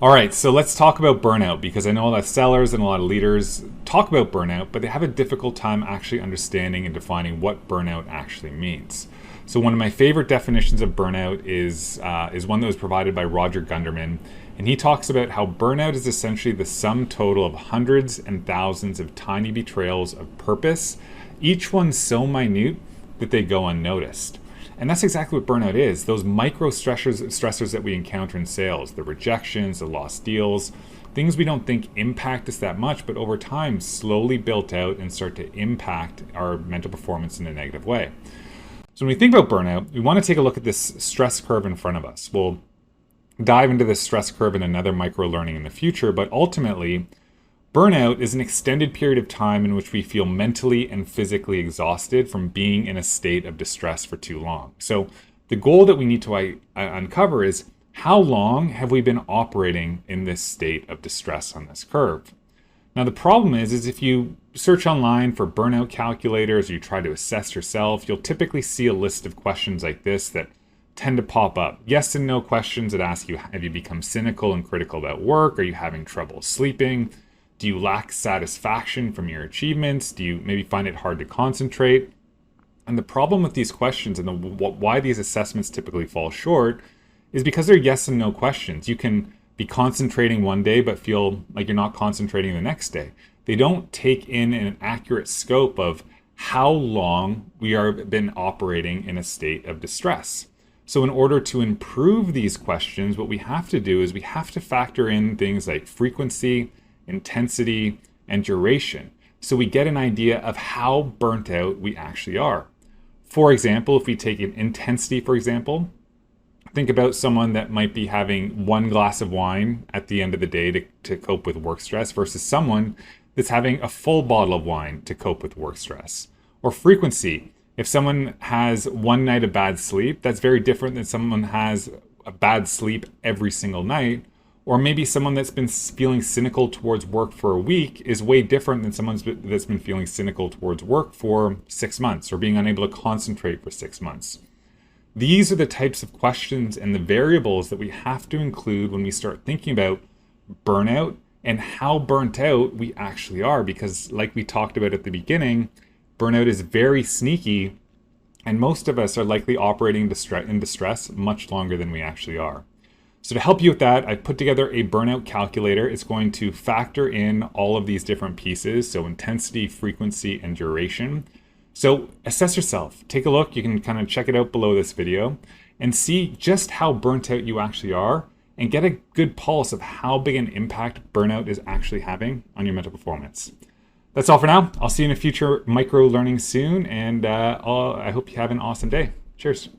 All right, so let's talk about burnout because I know a lot of sellers and a lot of leaders talk about burnout, but they have a difficult time actually understanding and defining what burnout actually means. So one of my favorite definitions of burnout is one that was provided by Roger Gunderman, and he talks about how burnout is essentially the sum total of hundreds and thousands of tiny betrayals of purpose, each one so minute that they go unnoticed. And that's exactly what burnout is. Those micro stressors that we encounter in sales, the rejections, the lost deals, things we don't think impact us that much, but over time slowly built out and start to impact our mental performance in a negative way. So when we think about burnout, we want to take a look at this stress curve in front of us. We'll dive into this stress curve in another micro learning in the future, but ultimately, burnout is an extended period of time in which we feel mentally and physically exhausted from being in a state of distress for too long. So, the goal that we need to uncover is how long have we been operating in this state of distress on this curve? Now, the problem is if you search online for burnout calculators or you try to assess yourself, you'll typically see a list of questions like this that tend to pop up. Yes and no questions that ask you, have you become cynical and critical about work? Are you having trouble sleeping? Do you lack satisfaction from your achievements? Do you maybe find it hard to concentrate? And the problem with these questions and why these assessments typically fall short is because they're yes and no questions. You can be concentrating one day but feel like you're not concentrating the next day. They don't take in an accurate scope of how long we are been operating in a state of distress. So in order to improve these questions, what we have to do is we have to factor in things like frequency, intensity, and duration, so we get an idea of how burnt out we actually are. For example, if we take an intensity, for example, think about someone that might be having one glass of wine at the end of the day to cope with work stress versus someone that's having a full bottle of wine to cope with work stress. Or frequency, if someone has one night of bad sleep, that's very different than someone has a bad sleep every single night. Or maybe someone that's been feeling cynical towards work for a week is way different than someone that's been feeling cynical towards work for 6 months or being unable to concentrate for 6 months. These are the types of questions and the variables that we have to include when we start thinking about burnout and how burnt out we actually are. Because like we talked about at the beginning, burnout is very sneaky and most of us are likely operating in distress much longer than we actually are. So to help you with that, I've put together a burnout calculator. It's going to factor in all of these different pieces, so intensity, frequency, and duration. So assess yourself. Take a look. You can kind of check it out below this video and see just how burnt out you actually are and get a good pulse of how big an impact burnout is actually having on your mental performance. That's all for now. I'll see you in a future micro learning soon, and I hope you have an awesome day. Cheers.